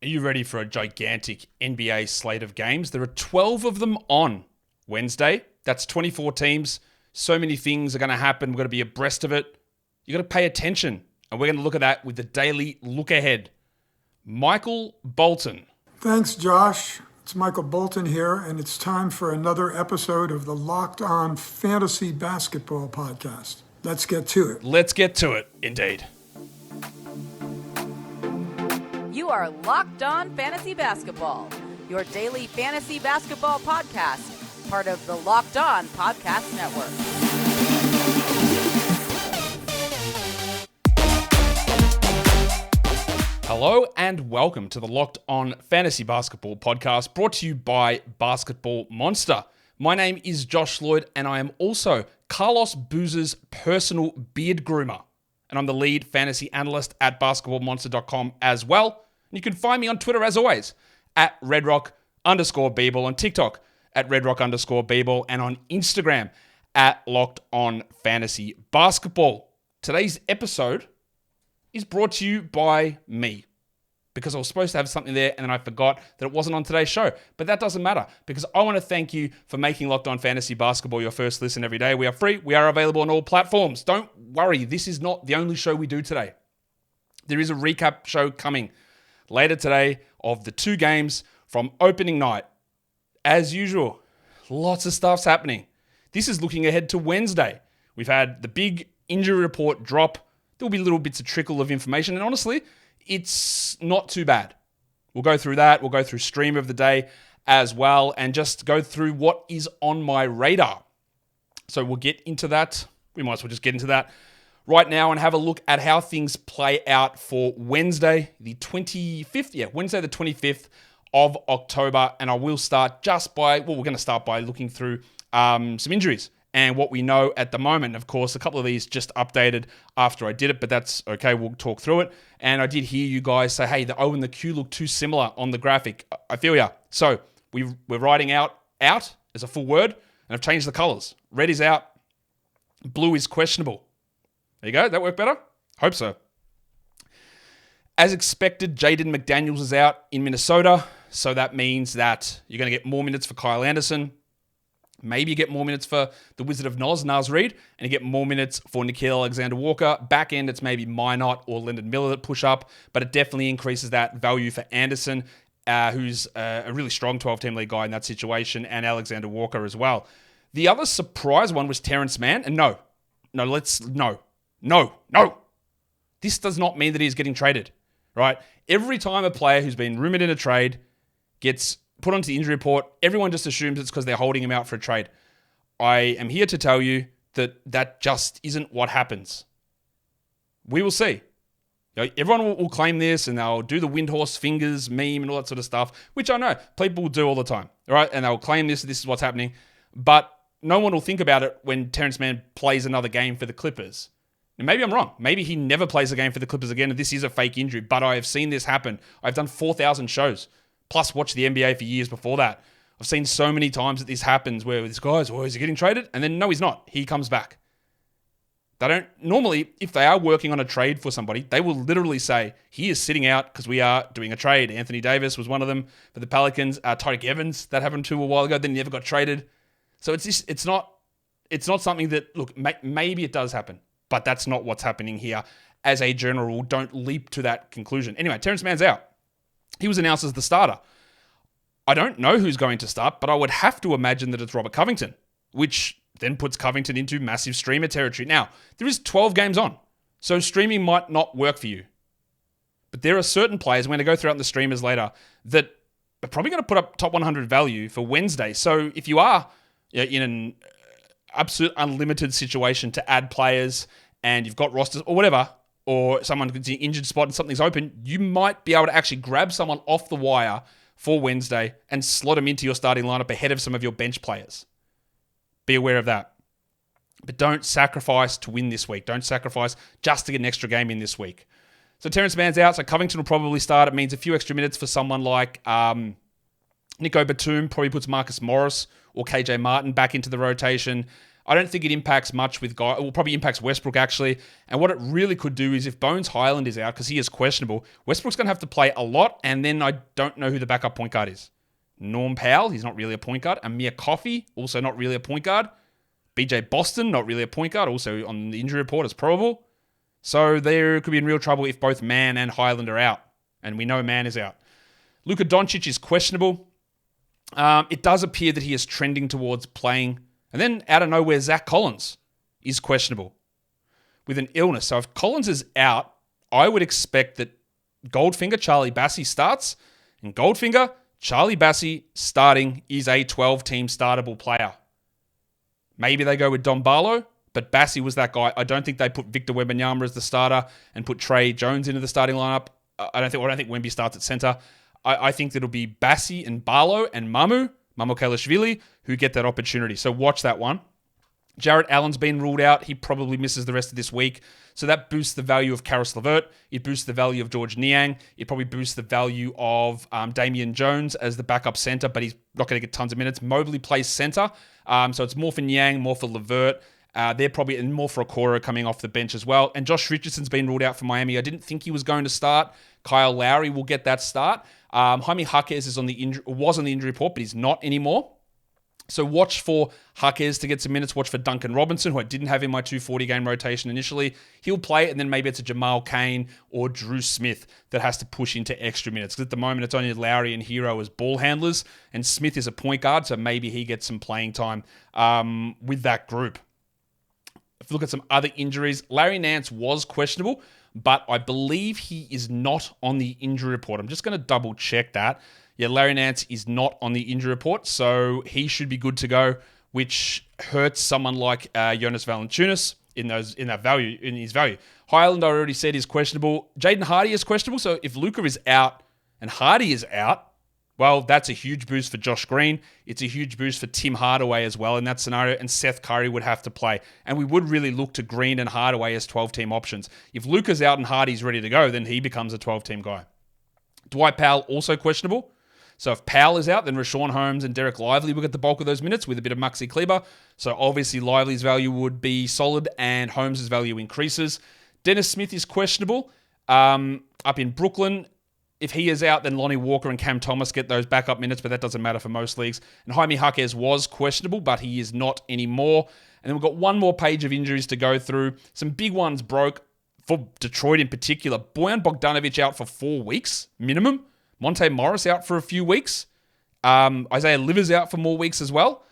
Are you ready for a gigantic NBA slate of games? There are 12 of them on Wednesday. That's 24 teams. So many things are going to happen. We're going to be abreast of it. You got to pay attention. And we're going to look at that with the Daily Lookahead. Michael Bolton. Thanks, Josh. It's Michael Bolton here, and it's time for another episode of the Locked On Fantasy Basketball Podcast. Let's get to it. Let's get to it, indeed. You are Locked On Fantasy Basketball, your daily fantasy basketball podcast, part of the Locked On Podcast Network. Hello and welcome to the Locked On Fantasy Basketball Podcast, brought to you by Basketball Monster. My name is Josh Lloyd, and I am also Carlos Boozer's personal beard groomer. And I'm the lead fantasy analyst at basketballmonster.com as well. And you can find me on Twitter, as always, at redrock_Beeble, on TikTok at redrock_Beeble, and on Instagram at Locked On Fantasy Basketball. Today's episode is brought to you by me, because I was supposed to have something there and then I forgot that it wasn't on today's show. But that doesn't matter, because I want to thank you for making Locked On Fantasy Basketball your first listen every day. We are free. We are available on all platforms. Don't worry, this is not the only show we do today. There is a recap show coming later today of the two games from opening night. As usual, lots of stuff's happening. This is looking ahead to Wednesday. We've had the big injury report drop. There'll be little bits of trickle of information, and honestly, it's not too bad. We'll go through that. We'll go through stream of the day as well, and just go through what is on my radar. So we'll get into that. We might as well just get into that right now and have a look at how things play out for Wednesday, the 25th. Yeah, Wednesday the 25th of October. And I will start just by, we're going to start by looking through some injuries and what we know at the moment. Of course, a couple of these just updated after I did it, but that's okay. We'll talk through it. And I did hear you guys say, hey, the O and the Q look too similar on the graphic. I feel ya. So we're writing out as a full word, and I've changed the colors. Red is out. Blue is questionable. There you go. That worked better? Hope so. As expected, Jaden McDaniels is out in Minnesota. So that means that you're going to get more minutes for Kyle Anderson. Maybe you get more minutes for the Wizard of Naz Reid, and you get more minutes for Nickeil Alexander-Walker. Back end, it's maybe Minot or Leonard Miller that push up, but it definitely increases that value for Anderson, who's a really strong 12-team league guy in that situation, and Alexander-Walker as well. The other surprise one was Terrence Mann, and no. This does not mean that he's getting traded, right? Every time a player who's been rumored in a trade gets put onto the injury report, everyone just assumes it's because they're holding him out for a trade. I am here to tell you that that just isn't what happens. We will see. You know, everyone will claim this, and they'll do the Windhorse fingers meme and all that sort of stuff, which I know people will do all the time, right? And they'll claim this is what's happening. But no one will think about it when Terrence Mann plays another game for the Clippers. And maybe I'm wrong. Maybe he never plays a game for the Clippers again, and this is a fake injury. But I have seen this happen. I've done 4,000 shows, plus watched the NBA for years before that. I've seen so many times that this happens where this guy's, is he getting traded? And then no, he's not. He comes back. They don't, normally, if they are working on a trade for somebody, they will literally say, he is sitting out because we are doing a trade. Anthony Davis was one of them for the Pelicans. Tyreek Evans, that happened to a while ago, then he never got traded. So it's not something that, look, maybe it does happen, but that's not what's happening here. As a general rule, don't leap to that conclusion. Anyway, Terrence Mann's out. He was announced as the starter. I don't know who's going to start, but I would have to imagine that it's Robert Covington, which then puts Covington into massive streamer territory. Now, there is 12 games on, so streaming might not work for you. But there are certain players, we're going to go through the streamers later, that are probably going to put up top 100 value for Wednesday. So if you are in an absolute unlimited situation to add players and you've got rosters or whatever, or someone gets an injured spot and something's open, you might be able to actually grab someone off the wire for Wednesday and slot them into your starting lineup ahead of some of your bench players. Be aware of that. But don't sacrifice to win this week. Don't sacrifice just to get an extra game in this week. So Terrence Mann's out, so Covington will probably start. It means a few extra minutes for someone like Nico Batum, probably puts Marcus Morris or KJ Martin back into the rotation. I don't think it impacts much with guy. It will probably impacts Westbrook, actually. And what it really could do is if Bones Highland is out, because he is questionable, Westbrook's going to have to play a lot, and then I don't know who the backup point guard is. Norm Powell, he's not really a point guard. Amir Coffey, also not really a point guard. BJ Boston, not really a point guard, also on the injury report as probable. So there could be in real trouble if both Mann and Highland are out. And we know Mann is out. Luka Doncic is questionable. It does appear that he is trending towards playing. And then out of nowhere, Zach Collins is questionable with an illness. So if Collins is out, I would expect that Goldfinger, Charlie Bassey starts. And Goldfinger, Charlie Bassey starting is a 12-team startable player. Maybe they go with Don Barlow, but Bassey was that guy. I don't think they put Victor Wembanyama as the starter and put Trey Jones into the starting lineup. I don't think Wemby starts at center. I think that it'll be Bassey and Barlow and Mamu Kelishvili, who get that opportunity. So watch that one. Jarrett Allen's been ruled out. He probably misses the rest of this week. So that boosts the value of Karis LeVert. It boosts the value of George Niang. It probably boosts the value of Damian Jones as the backup center, but he's not going to get tons of minutes. Mobley plays center. So it's more for Niang, more for LeVert. They're probably and more for Okoro coming off the bench as well. And Josh Richardson's been ruled out for Miami. I didn't think he was going to start. Kyle Lowry will get that start. Jaime Jaquez was on the injury report, but he's not anymore. So watch for Jaquez to get some minutes. Watch for Duncan Robinson, who I didn't have in my 240-game rotation initially. He'll play, and then maybe it's a Jamal Cain or Drew Smith that has to push into extra minutes. Because at the moment, it's only Lowry and Hero as ball handlers, and Smith is a point guard, so maybe he gets some playing time with that group. If you look at some other injuries, Larry Nance was questionable, but I believe he is not on the injury report. I'm just going to double check that. Yeah, Larry Nance is not on the injury report, so he should be good to go, which hurts someone like Jonas Valanciunas in his value. Highland, I already said, is questionable. Jaden Hardy is questionable, so if Luka is out and Hardy is out, well, that's a huge boost for Josh Green. It's a huge boost for Tim Hardaway as well in that scenario, and Seth Curry would have to play. And we would really look to Green and Hardaway as 12-team options. If Luka's out and Hardy's ready to go, then he becomes a 12-team guy. Dwight Powell, also questionable. So if Powell is out, then Rashawn Holmes and Derek Lively will get the bulk of those minutes with a bit of Maxi Kleber. So obviously Lively's value would be solid and Holmes' value increases. Dennis Smith is questionable up in Brooklyn. If he is out, then Lonnie Walker and Cam Thomas get those backup minutes, but that doesn't matter for most leagues. And Jaime Jaquez was questionable, but he is not anymore. And then we've got one more page of injuries to go through. Some big ones broke for Detroit in particular. Bojan Bogdanovic out for 4 weeks minimum. Monte Morris out for a few weeks. Isaiah Livers out for more weeks as well.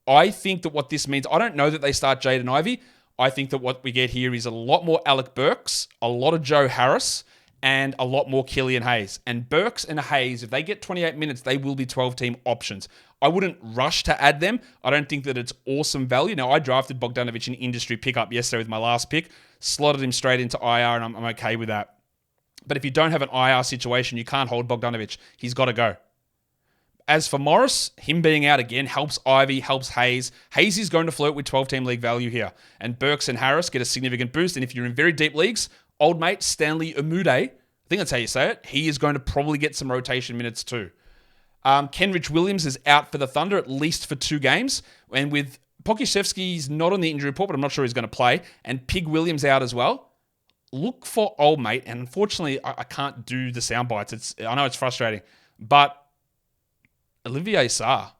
I think that what this means, I don't know that they start Jaden Ivey. I think that what we get here is a lot more Alec Burks, a lot of Joe Harris, and a lot more Killian Hayes. And Burks and Hayes, if they get 28 minutes, they will be 12-team options. I wouldn't rush to add them. I don't think that it's awesome value. Now, I drafted Bogdanovic in industry pickup yesterday with my last pick, slotted him straight into IR, and I'm okay with that. But if you don't have an IR situation, you can't hold Bogdanovic. He's got to go. As for Morris, him being out again helps Ivy, helps Hayes. Hayes is going to flirt with 12-team league value here. And Burks and Harris get a significant boost. And if you're in very deep leagues, old mate Stanley Umude, I think that's how you say it, he is going to probably get some rotation minutes too. Kenrich Williams is out for the Thunder, at least for 2 games. And with Pokusevski's not on the injury report, but I'm not sure he's going to play. And Pig Williams out as well. Look for old mate, and unfortunately, I can't do the sound bites. I know it's frustrating, but Olivier Sarr.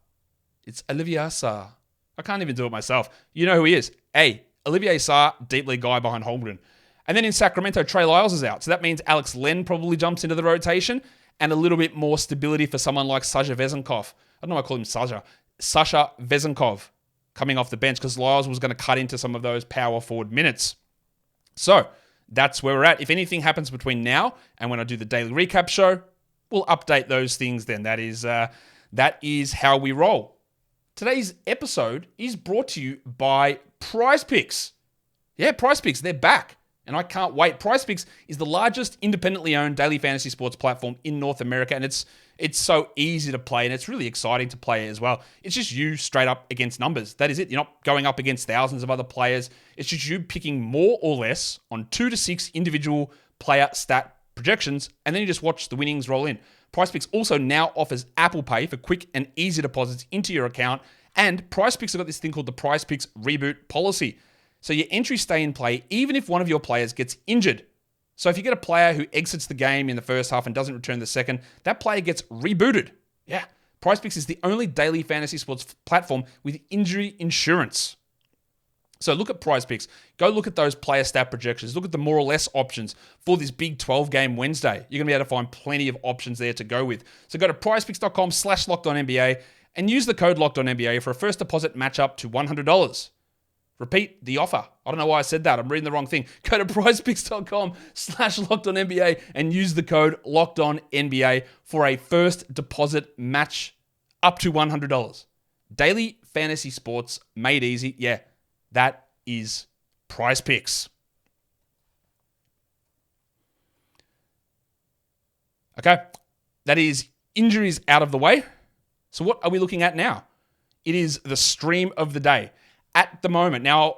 It's Olivier Sarr. I can't even do it myself. You know who he is. Hey, Olivier Sarr, deep league guy behind Holmgren. And then in Sacramento, Trey Lyles is out. So that means Alex Len probably jumps into the rotation and a little bit more stability for someone like Sasha Vezenkov. I don't know why I call him Sasha. Sasha Vezenkov coming off the bench because Lyles was going to cut into some of those power forward minutes. So that's where we're at. If anything happens between now and when I do the daily recap show, we'll update those things then. That is how we roll. Today's episode is brought to you by PrizePicks. Yeah, PrizePicks, they're back. And I can't wait. PrizePicks is the largest independently owned daily fantasy sports platform in North America, and it's so easy to play, and it's really exciting to play as well. It's just you straight up against numbers. That is it. You're not going up against thousands of other players. It's just you picking more or less on 2 to 6 individual player stat projections, and then you just watch the winnings roll in. PrizePicks also now offers Apple Pay for quick and easy deposits into your account, And PrizePicks have got this thing called the PrizePicks reboot policy. So your entries stay in play even if one of your players gets injured. So if you get a player who exits the game in the first half and doesn't return the second, that player gets rebooted. Yeah. PrizePicks is the only daily fantasy sports platform with injury insurance. So look at PrizePicks. Go look at those player stat projections. Look at the more or less options for this big 12-game Wednesday. You're going to be able to find plenty of options there to go with. So go to prizepicks.com/LockedOnNBA and use the code LockedOnNBA for a first deposit match up to $100. Repeat the offer. I don't know why I said that. I'm reading the wrong thing. Go to prizepicks.com/LockedOnNBA and use the code LockedOnNBA for a first deposit match up to $100. Daily fantasy sports made easy. Yeah, that is PrizePicks. Okay, that is injuries out of the way. So what are we looking at now? It is the stream of the day. At the moment, now,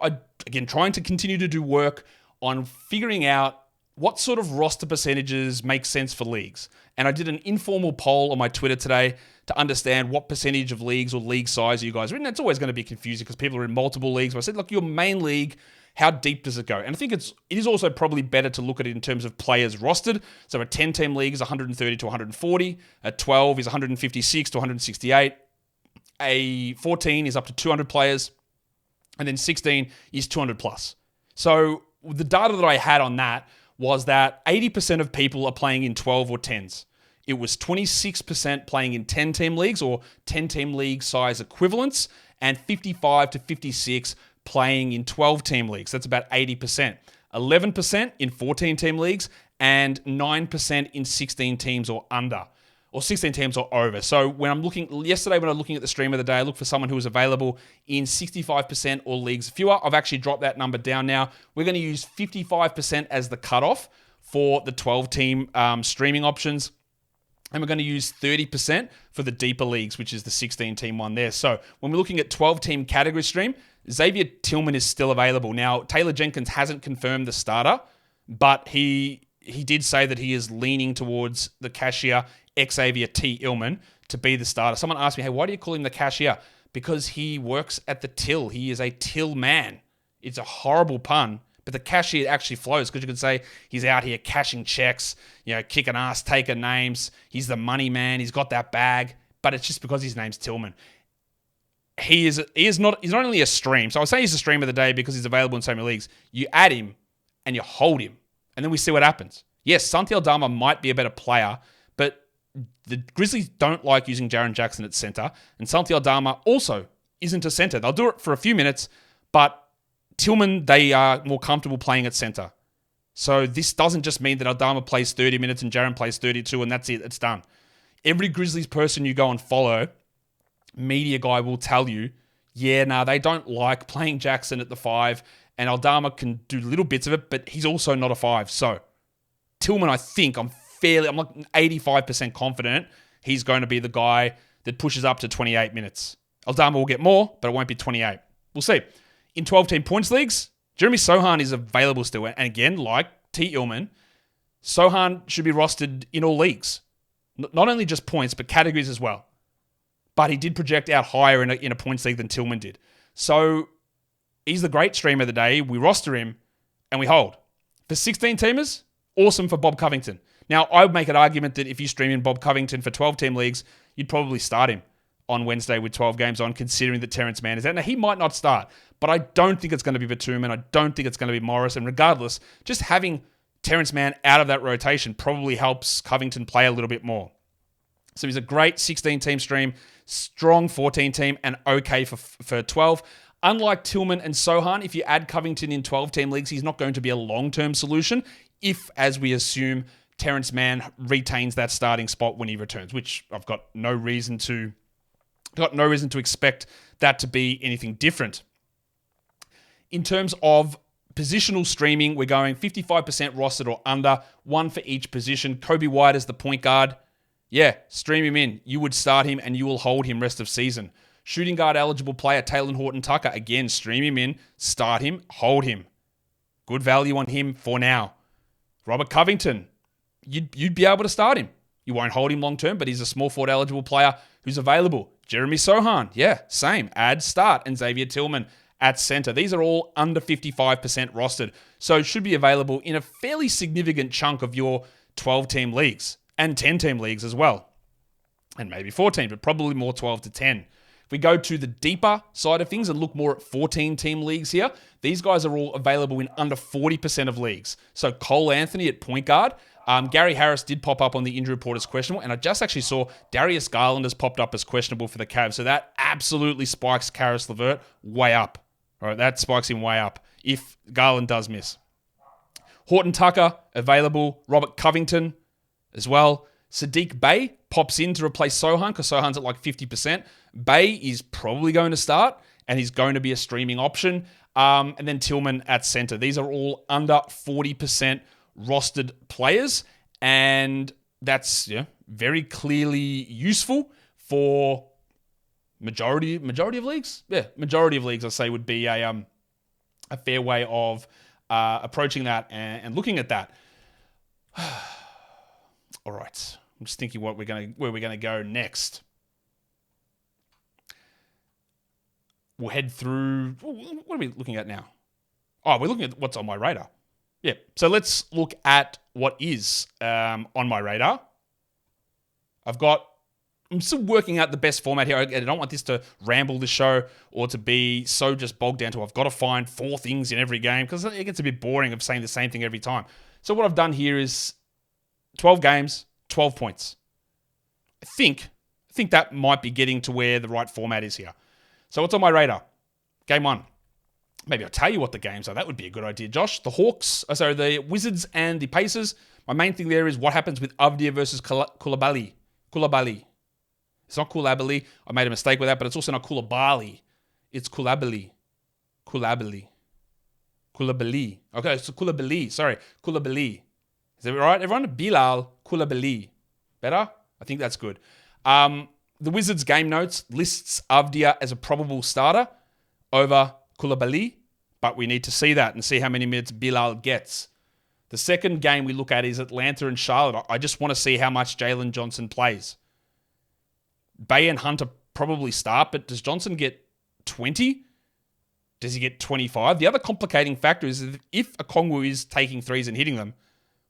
again, trying to continue to do work on figuring out what sort of roster percentages make sense for leagues. And I did an informal poll on my Twitter today to understand what percentage of leagues or league size you guys are in. It's always going to be confusing because people are in multiple leagues. But I said, look, your main league, how deep does it go? And I think it is also probably better to look at it in terms of players rostered. So a 10-team league is 130 to 140. A 12 is 156 to 168. A 14 is up to 200 players. And then 16 is 200 plus. So the data that I had on that was that 80% of people are playing in 12 or 10s. It was 26% playing in 10-team leagues or 10-team league size equivalents, and 55 to 56 playing in 12-team leagues. That's about 80%. 11% in 14-team leagues, and 9% in 16 teams or under. Or 16 teams or over. So yesterday when I was looking at the stream of the day, I looked for someone who was available in 65% or leagues fewer. I've actually dropped that number down now. We're going to use 55% as the cutoff for the 12-team streaming options. And we're going to use 30% for the deeper leagues, which is the 16-team one there. So when we're looking at 12-team category stream, Xavier Tillman is still available. Now, Taylor Jenkins hasn't confirmed the starter, but he did say that he is leaning towards the cashier Xavier Tillman to be the starter. Someone asked me, hey, why do you call him the cashier? Because he works at the till. He is a till man. It's a horrible pun, but the cashier actually flows because you could say he's out here cashing checks, kicking ass, taking names. He's the money man. He's got that bag, but it's just because his name's Tillman. He's not only a stream. So I would say he's a stream of the day because he's available in so many leagues. You add him and you hold him, and then we see what happens. Yes, Santi Aldama might be a better player, but the Grizzlies don't like using Jaren Jackson at center, and Santi Aldama also isn't a center. They'll do it for a few minutes, but Tillman, they are more comfortable playing at center. So this doesn't just mean that Aldama plays 30 minutes and Jaren plays 32 and that's it. It's done. Every Grizzlies person you go and follow, media guy will tell you, they don't like playing Jackson at the 5, and Aldama can do little bits of it, but he's also not a 5. So Tillman, I think, I'm like 85% confident he's going to be the guy that pushes up to 28 minutes. Aldama will get more, but it won't be 28. We'll see. In 12-team points leagues, Jeremy Sochan is available still. And again, like Tillman, Sochan should be rostered in all leagues. Not only just points, but categories as well. But he did project out higher in a points league than Tillman did. So he's the great stream of the day. We roster him and we hold. For 16-teamers, awesome for Bob Covington. Now, I would make an argument that if you stream in Bob Covington for 12-team leagues, you'd probably start him on Wednesday with 12 games on, considering that Terrence Mann is out. Now, he might not start, but I don't think it's going to be Batum, and I don't think it's going to be Morris. And regardless, just having Terrence Mann out of that rotation probably helps Covington play a little bit more. So he's a great 16-team stream, strong 14-team, and okay for 12. Unlike Tillman and Sochan, if you add Covington in 12-team leagues, he's not going to be a long-term solution if, as we assume, Terrence Mann retains that starting spot when he returns, which I've got no reason to expect that to be anything different. In terms of positional streaming, we're going 55% rostered or under, one for each position. Kobe White as the point guard. Yeah, stream him in. You would start him and you will hold him rest of season. Shooting guard eligible player Taylor Horton-Tucker. Again, stream him in, start him, hold him. Good value on him for now. Robert Covington. You'd be able to start him. You won't hold him long term, but he's a small forward eligible player who's available. Jeremy Sohan, yeah, same. Add start. And Xavier Tillman at center. These are all under 55% rostered, so should be available in a fairly significant chunk of your 12-team leagues and 10-team leagues as well. And maybe 14, but probably more 12 to 10. If we go to the deeper side of things and look more at 14-team leagues here, these guys are all available in under 40% of leagues. So Cole Anthony at point guard. Gary Harris did pop up on the injury report as questionable, and I just actually saw Darius Garland has popped up as questionable for the Cavs. So that absolutely spikes Karis LeVert way up. All right, that spikes him way up if Garland does miss. Horton Tucker available. Robert Covington as well. Sadiq Bey pops in to replace Sohan because Sohan's at like 50%. Bey is probably going to start, and he's going to be a streaming option. And then Tillman at center. These are all under 40% rostered players, and that's very clearly useful for majority of leagues. Yeah, majority of leagues, I say, would be a fair way of approaching that and looking at that. All right, I'm just thinking where we're gonna go next. We'll head through. What are we looking at now? Oh, we're looking at what's on my radar. Yeah, so let's look at what is on my radar. I'm still working out the best format here. I don't want this to ramble this show or to be so just bogged down to I've got to find 4 things in every game because it gets a bit boring of saying the same thing every time. So what I've done here is 12 games, 12 points. I think that might be getting to where the right format is here. So what's on my radar? Game 1. Maybe I'll tell you what the games are. That would be a good idea, Josh. The Wizards and the Pacers. My main thing there is what happens with Avdia versus Koulibaly. It's not Koulibaly. I made a mistake with that, but it's also not Koulibaly. It's Koulibaly. Okay, it's Koulibaly. Sorry, Koulibaly. Is that right, everyone? Bilal Koulibaly. Better? I think that's good. The Wizards game notes lists Avdia as a probable starter over Koulibaly, but we need to see that and see how many minutes Bilal gets. The second game we look at is Atlanta and Charlotte. I just want to see how much Jalen Johnson plays. Bey and Hunter probably start, but does Johnson get 20? Does he get 25? The other complicating factor is that if Okongwu is taking threes and hitting them,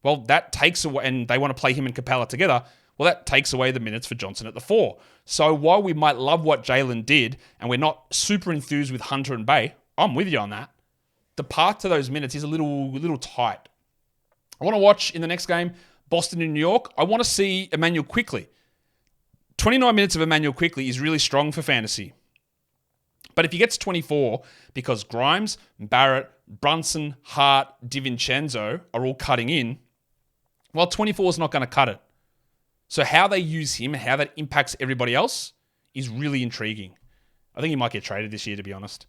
well, that takes away, and they want to play him and Capella together, well, that takes away the minutes for Johnson at the 4. So while we might love what Jalen did, and we're not super enthused with Hunter and Bey, I'm with you on that. The path to those minutes is a little tight. I want to watch in the next game, Boston and New York. I want to see Emmanuel Quickley. 29 minutes of Emmanuel Quickley is really strong for fantasy. But if he gets 24, because Grimes, Barrett, Brunson, Hart, DiVincenzo are all cutting in, well, 24 is not going to cut it. So how they use him, how that impacts everybody else is really intriguing. I think he might get traded this year, to be honest.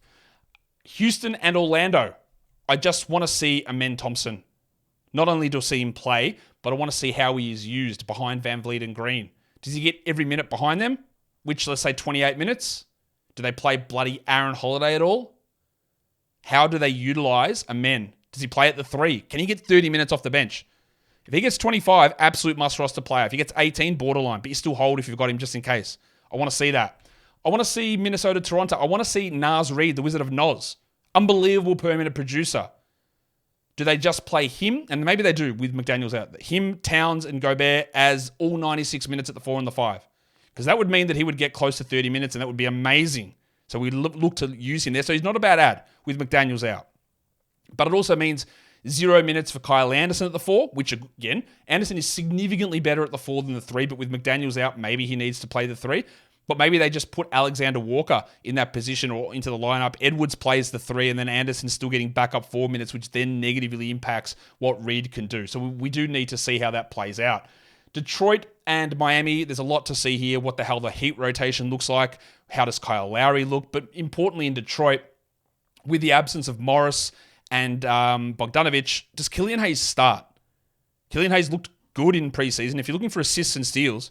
Houston and Orlando. I just want to see Amen Thompson. Not only to see him play, but I want to see how he is used behind Van Vliet and Green. Does he get every minute behind them? Which, let's say, 28 minutes? Do they play bloody Aaron Holiday at all? How do they utilize Amen? Does he play at the 3? Can he get 30 minutes off the bench? If he gets 25, absolute must-roster player. If he gets 18, borderline. But you still hold if you've got him just in case. I want to see that. I want to see Minnesota-Toronto. I want to see Naz Reid, the Wizard of Noz. Unbelievable per-minute producer. Do they just play him? And maybe they do with McDaniels out. Him, Towns, and Gobert as all 96 minutes at the 4 and the 5. Because that would mean that he would get close to 30 minutes, and that would be amazing. So we look to use him there. So he's not a bad ad with McDaniels out. But it also means 0 minutes for Kyle Anderson at the 4, which, again, Anderson is significantly better at the 4 than the 3, but with McDaniels out, maybe he needs to play the 3. But maybe they just put Alexander Walker in that position or into the lineup. Edwards plays the 3, and then Anderson's still getting back up 4 minutes, which then negatively impacts what Reed can do. So we do need to see how that plays out. Detroit and Miami, there's a lot to see here. What the hell the Heat rotation looks like. How does Kyle Lowry look? But importantly in Detroit, with the absence of Morris and Bogdanovic, does Killian Hayes start? Killian Hayes looked good in preseason. If you're looking for assists and steals,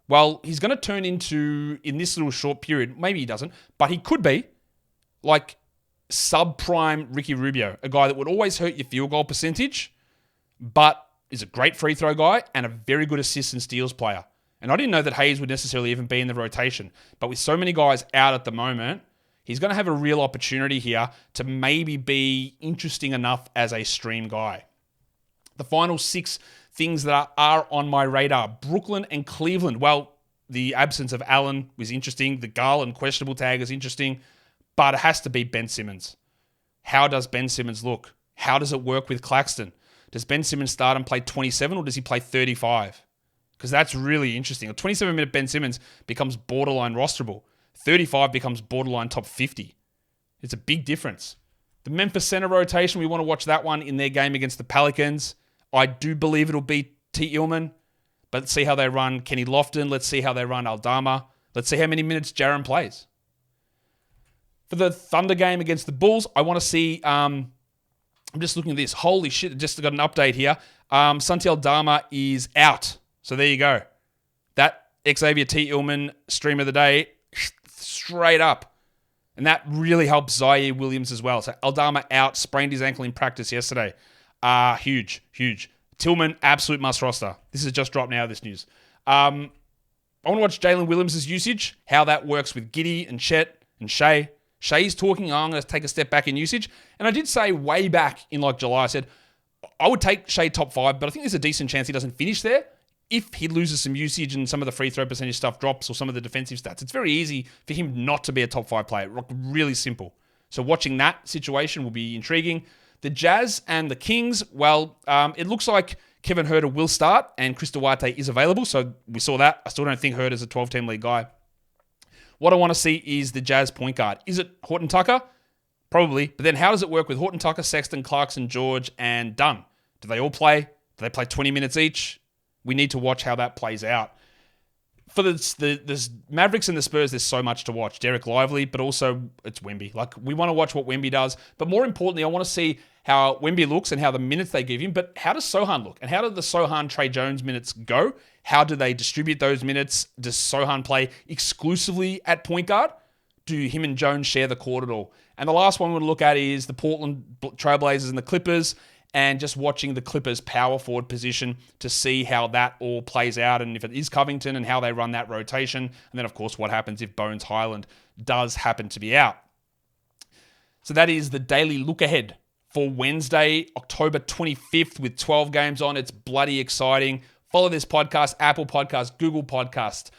well, he's going to turn into, in this little short period, maybe he doesn't, but he could be like subprime Ricky Rubio, a guy that would always hurt your field goal percentage, but is a great free throw guy and a very good assist and steals player. And I didn't know that Hayes would necessarily even be in the rotation. But with so many guys out at the moment, he's going to have a real opportunity here to maybe be interesting enough as a stream guy. The final 6 things that are on my radar. Brooklyn and Cleveland. Well, the absence of Allen was interesting. The Garland questionable tag is interesting. But it has to be Ben Simmons. How does Ben Simmons look? How does it work with Claxton? Does Ben Simmons start and play 27 or does he play 35? Because that's really interesting. A 27-minute Ben Simmons becomes borderline rosterable. 35 becomes borderline top 50. It's a big difference. The Memphis center rotation, we want to watch that one in their game against the Pelicans. I do believe it'll be T. Illman, but let's see how they run Kenny Lofton. Let's see how they run Aldama. Let's see how many minutes Jaren plays. For the Thunder game against the Bulls, I want to see... I'm just looking at this. Holy shit, just got an update here. Santi Aldama is out. So there you go. That Xavier Tillman stream of the day, straight up. And that really helps Zaire Williams as well. So Aldama out, sprained his ankle in practice yesterday. Huge. Tillman, absolute must roster. This has just dropped now, this news. I want to watch Jalen Williams' usage, how that works with Giddey and Chet and Shea. Shea's talking, I'm going to take a step back in usage. And I did say way back in July, I said, I would take Shea top 5, but I think there's a decent chance he doesn't finish there. If he loses some usage and some of the free throw percentage stuff drops or some of the defensive stats, it's very easy for him not to be a top 5 player. Really simple. So watching that situation will be intriguing. The Jazz and the Kings, well, it looks like Kevin Huerter will start and Chris Duarte is available. So we saw that. I still don't think Huerter's a 12-team league guy. What I want to see is the Jazz point guard. Is it Horton Tucker? Probably. But then how does it work with Horton Tucker, Sexton, Clarkson, George, and Dunn? Do they all play? Do they play 20 minutes each? We need to watch how that plays out. For the Mavericks and the Spurs, there's so much to watch. Derek Lively, but also it's Wemby. We want to watch what Wemby does. But more importantly, I want to see how Wemby looks and how the minutes they give him. But how does Sohan look? And how do the Sohan Trey Jones minutes go? How do they distribute those minutes? Does Sohan play exclusively at point guard? Do him and Jones share the court at all? And the last one we want to look at is the Portland Trailblazers and the Clippers, and just watching the Clippers power forward position to see how that all plays out, and if it is Covington and how they run that rotation. And then, of course, what happens if Bones Highland does happen to be out. So that is the Daily Look Ahead for Wednesday, October 25th with 12 games on. It's bloody exciting. Follow this podcast, Apple Podcast, Google Podcast,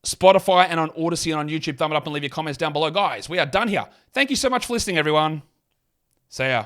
Spotify, and on Odyssey and on YouTube. Thumb it up and leave your comments down below. Guys, we are done here. Thank you so much for listening, everyone. See ya.